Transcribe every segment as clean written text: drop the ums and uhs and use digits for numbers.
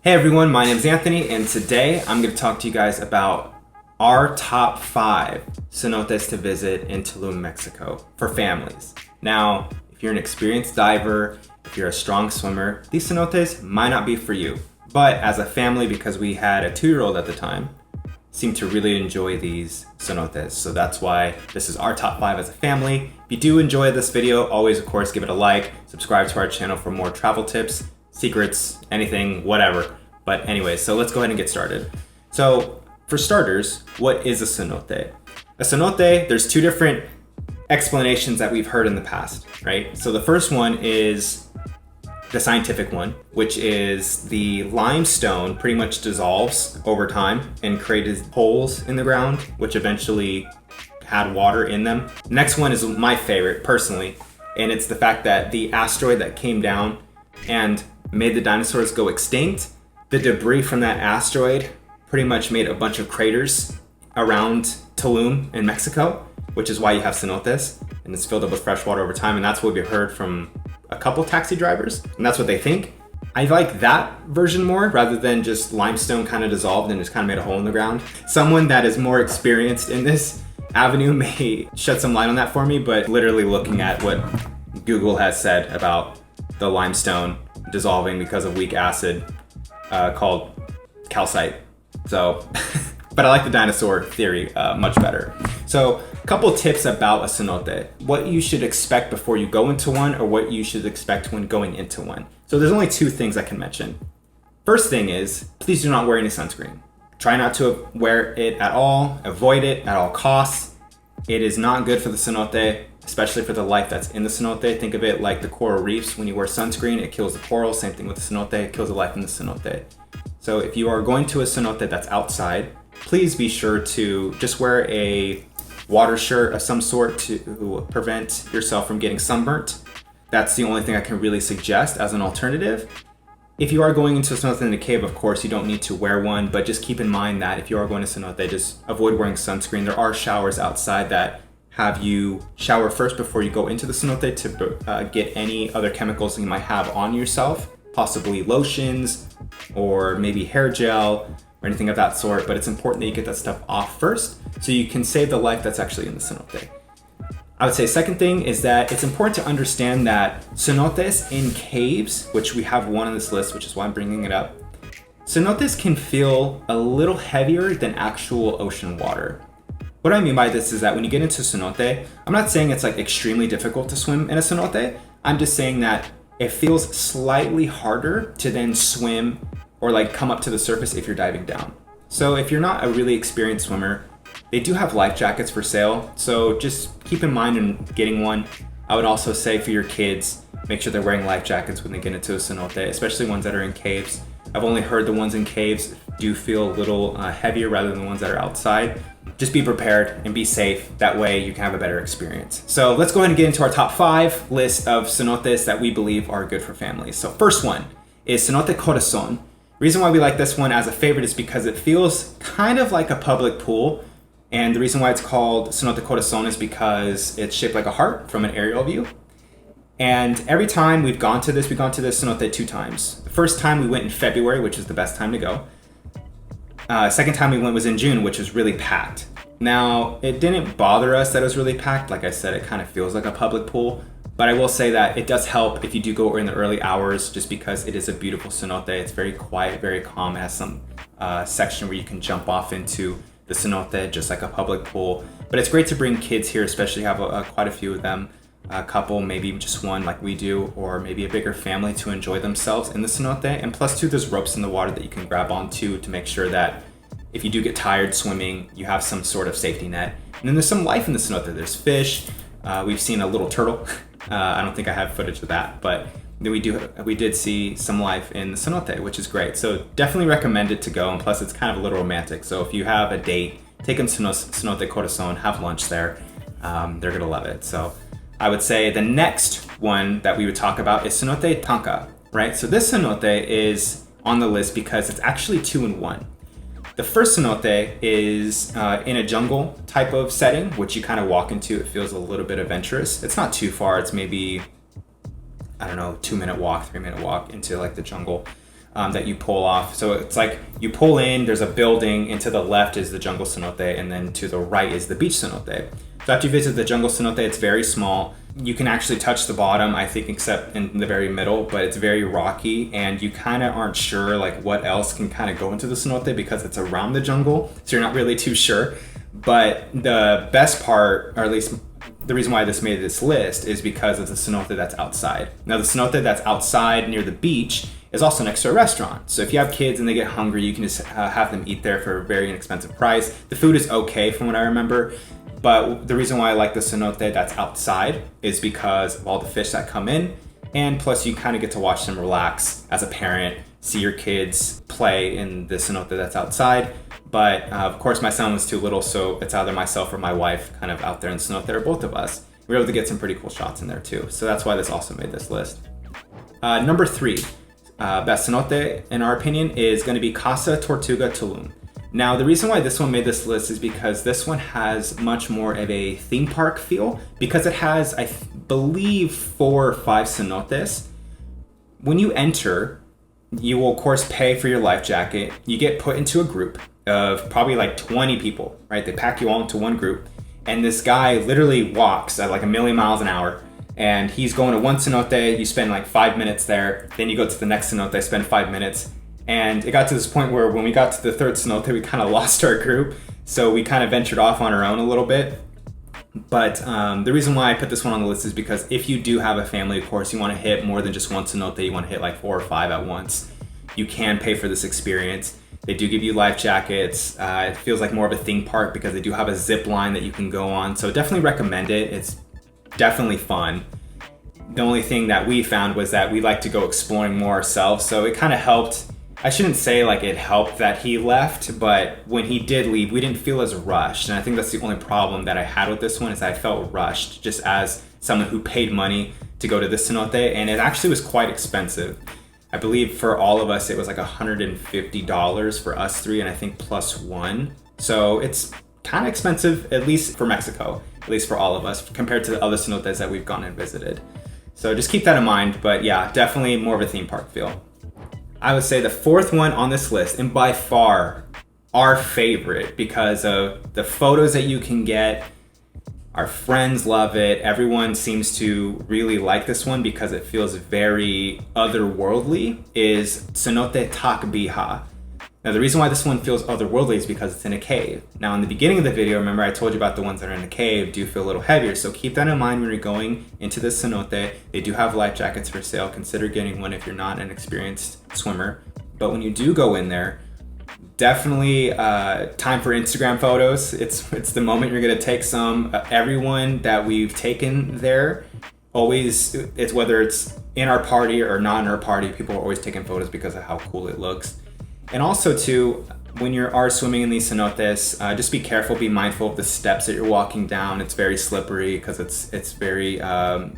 Hey everyone, my name is Anthony, and today I'm going to talk to you guys about our top 5 cenotes to visit in Tulum, Mexico for families. Now, if you're an experienced diver, if you're a strong swimmer, these cenotes might not be for you. But as a family, because we had a 2-year-old at the time, seemed to really enjoy these cenotes. So that's why this is our top 5 as a family. If you do enjoy this video, always of course give it a like, subscribe to our channel for more travel tips, secrets, anything, whatever. But anyway, so let's go ahead and get started. So for starters, what is a cenote? A cenote, there's 2 different explanations that we've heard in the past, right? So the first one is the scientific one, which is the limestone pretty much dissolves over time and created holes in the ground, which eventually had water in them. Next one is my favorite personally, and it's the fact that the asteroid that came down and made the dinosaurs go extinct, the debris from that asteroid pretty much made a bunch of craters around Tulum in Mexico, which is why you have cenotes, and it's filled up with fresh water over time. And that's what we heard from a couple taxi drivers, and that's what they think. I like that version more rather than just limestone kind of dissolved and just kind of made a hole in the ground. Someone that is more experienced in this avenue may shed some light on that for me, but literally looking at what Google has said about the limestone dissolving because of weak acid called calcite. So, but I like the dinosaur theory much better. So, a couple tips about a cenote. What you should expect before you go into one, or what you should expect when going into one. So there's only 2 things I can mention. First thing is, please do not wear any sunscreen. Try not to wear it at all. Avoid it at all costs. It is not good for the cenote, especially for the life that's in the cenote. Think of it like the coral reefs. When you wear sunscreen, it kills the coral. Same thing with the cenote, it kills the life in the cenote. So if you are going to a cenote that's outside, please be sure to just wear a water shirt of some sort to prevent yourself from getting sunburnt. That's the only thing I can really suggest as an alternative. If you are going into a cenote in a cave, of course, you don't need to wear one, but just keep in mind that if you are going to cenote, just avoid wearing sunscreen. There are showers outside that have you shower first before you go into the cenote to get any other chemicals that you might have on yourself, possibly lotions or maybe hair gel or anything of that sort. But it's important that you get that stuff off first so you can save the life that's actually in the cenote. I would say second thing is that it's important to understand that cenotes in caves, which we have one on this list, which is why I'm bringing it up, cenotes can feel a little heavier than actual ocean water. What I mean by this is that when you get into a cenote, I'm not saying it's like extremely difficult to swim in a cenote. I'm just saying that it feels slightly harder to then swim or like come up to the surface if you're diving down. So if you're not a really experienced swimmer, they do have life jackets for sale. So just keep in mind in getting one. I would also say for your kids, make sure they're wearing life jackets when they get into a cenote, especially ones that are in caves. I've only heard the ones in caves do feel a little heavier rather than the ones that are outside. Just be prepared and be safe. That way you can have a better experience. So let's go ahead and get into our top 5 list of cenotes that we believe are good for families. So first one is Cenote Corazon. Reason why we like this one as a favorite is because it feels kind of like a public pool. And the reason why it's called Cenote Corazon is because it's shaped like a heart from an aerial view. And every time we've gone to this cenote 2 times. The first time we went in February, which is the best time to go. Second time we went was in June, which was really packed. Now, it didn't bother us that it was really packed. Like I said, it kind of feels like a public pool. But I will say that it does help if you do go in the early hours, just because it is a beautiful cenote. It's very quiet, very calm. It has some section where you can jump off into the cenote, just like a public pool. But it's great to bring kids here, especially have quite a few of them. A couple, maybe just one like we do, or maybe a bigger family to enjoy themselves in the cenote. And plus 2, there's ropes in the water that you can grab onto to make sure that if you do get tired swimming, you have some sort of safety net. And then there's some life in the cenote. There's fish. We've seen a little turtle. I don't think I have footage of that, but we did see some life in the cenote, which is great. So definitely recommend it to go. And plus it's kind of a little romantic. So if you have a date, take them to Cenote Corazon, have lunch there. They're gonna love it. So I would say the next one that we would talk about is Cenote Tankah, right? So this cenote is on the list because it's actually 2 in 1. The first cenote is in a jungle type of setting, which you kind of walk into. It feels a little bit adventurous. It's not too far. It's maybe, I don't know, 2-minute walk, 3-minute walk into like the jungle. that you pull off. So it's like you pull in, there's a building, and to the left is the jungle cenote, and then to the right is the beach cenote. So after you visit the jungle cenote, it's very small. You can actually touch the bottom, I think, except in the very middle, but it's very rocky, and you kind of aren't sure like what else can kind of go into the cenote because it's around the jungle, so you're not really too sure. But the best part, or at least the reason why this made this list, is because of the cenote that's outside. Now the cenote that's outside near the beach is also next to a restaurant. So if you have kids and they get hungry, you can just have them eat there for a very inexpensive price. The food is okay from what I remember. But the reason why I like the cenote that's outside is because of all the fish that come in, and plus you kind of get to watch them relax as a parent, see your kids play in the cenote that's outside. But of course my son was too little, so it's either myself or my wife kind of out there in the cenote, or both of us. We were able to get some pretty cool shots in there too. So that's why this also made this list. Number 3, best cenote in our opinion is going to be Casa, Tortuga, Tulum. Now, the reason why this one made this list is because this one has much more of a theme park feel, because it has, I believe, 4 or 5 cenotes. When you enter, you will of course pay for your life jacket. You get put into a group of probably like 20 people, right? They pack you all into one group, and this guy literally walks at like 1,000,000 miles an hour, and he's going to one cenote. You spend like 5 minutes there, then you go to the next cenote, spend 5 minutes. And it got to this point where when we got to the third cenote, we kind of lost our group. So we kind of ventured off on our own a little bit. But the reason why I put this one on the list is because if you do have a family, of course, you want to hit more than just one cenote. You want to hit like 4 or 5 at once. You can pay for this experience. They do give you life jackets. It feels like more of a theme park because they do have a zip line that you can go on. So definitely recommend it. It's definitely fun. The only thing that we found was that we like to go exploring more ourselves. So it kind of helped. I shouldn't say like it helped that he left, but when he did leave, we didn't feel as rushed. And I think that's the only problem that I had with this one, is I felt rushed just as someone who paid money to go to this cenote, and it actually was quite expensive. I believe for all of us, it was like $150 for us 3, and I think plus 1. So it's kind of expensive, at least for Mexico, at least for all of us, compared to the other cenotes that we've gone and visited. So just keep that in mind, but yeah, definitely more of a theme park feel. I would say the 4th one on this list, and by far our favorite because of the photos that you can get. Our friends love it. Everyone seems to really like this one because it feels very otherworldly, is Cenote Taak Bi Ha. Now the reason why this one feels otherworldly is because it's in a cave. Now in the beginning of the video, remember I told you about the ones that are in a cave do feel a little heavier, so keep that in mind when you're going into this cenote. They do have life jackets for sale. Consider getting one if you're not an experienced swimmer. But when you do go in there, definitely time for Instagram photos. It's the moment you're gonna take some. Everyone that we've taken there, always, it's whether it's in our party or not in our party, people are always taking photos because of how cool it looks. And also too, when you are swimming in these cenotes, just be careful, be mindful of the steps that you're walking down. It's very slippery because it's very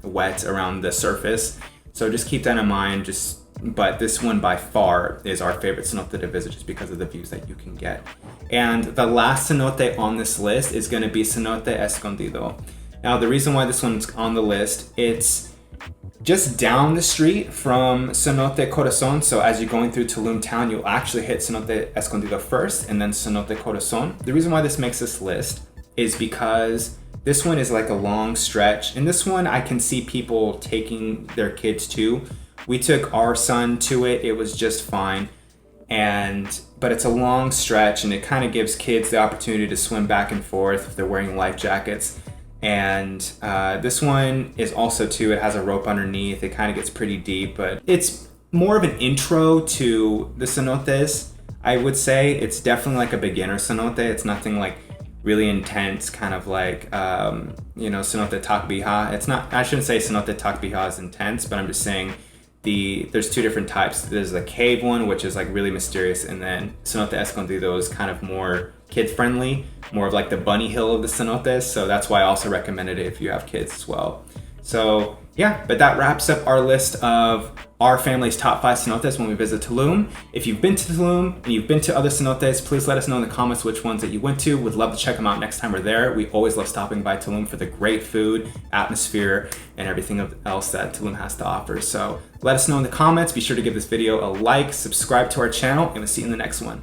wet around the surface. So just keep that in mind. But this one by far is our favorite cenote to visit just because of the views that you can get. And the last cenote on this list is going to be Cenote Escondido. Now the reason why this one's on the list, it's just down the street from Cenote Corazon. So as you're going through Tulum town, you'll actually hit Cenote Escondido first and then Cenote Corazon. The reason why this makes this list is because this one is like a long stretch. And this one I can see people taking their kids to. We took our son to it. It was just fine. But it's a long stretch, and it kind of gives kids the opportunity to swim back and forth if they're wearing life jackets. And this one is also too, it has a rope underneath. It kind of gets pretty deep, but it's more of an intro to the cenotes. I would say it's definitely like a beginner cenote. It's nothing like really intense, kind of like, Cenote Taak Bi Ha. It's not, I shouldn't say Cenote Taak Bi Ha is intense, but I'm just saying there's 2 different types. There's the cave one, which is like really mysterious, and then Cenote Escondido is kind of more kid-friendly, more of like the bunny hill of the cenotes. So that's why I also recommended it if you have kids as well. So yeah, but that wraps up our list of our family's top 5 cenotes when we visit Tulum. If you've been to Tulum and you've been to other cenotes, please let us know in the comments which ones that you went to. We'd love to check them out next time we're there. We always love stopping by Tulum for the great food, atmosphere, and everything else that Tulum has to offer. So let us know in the comments. Be sure to give this video a like, subscribe to our channel, and we'll see you in the next one.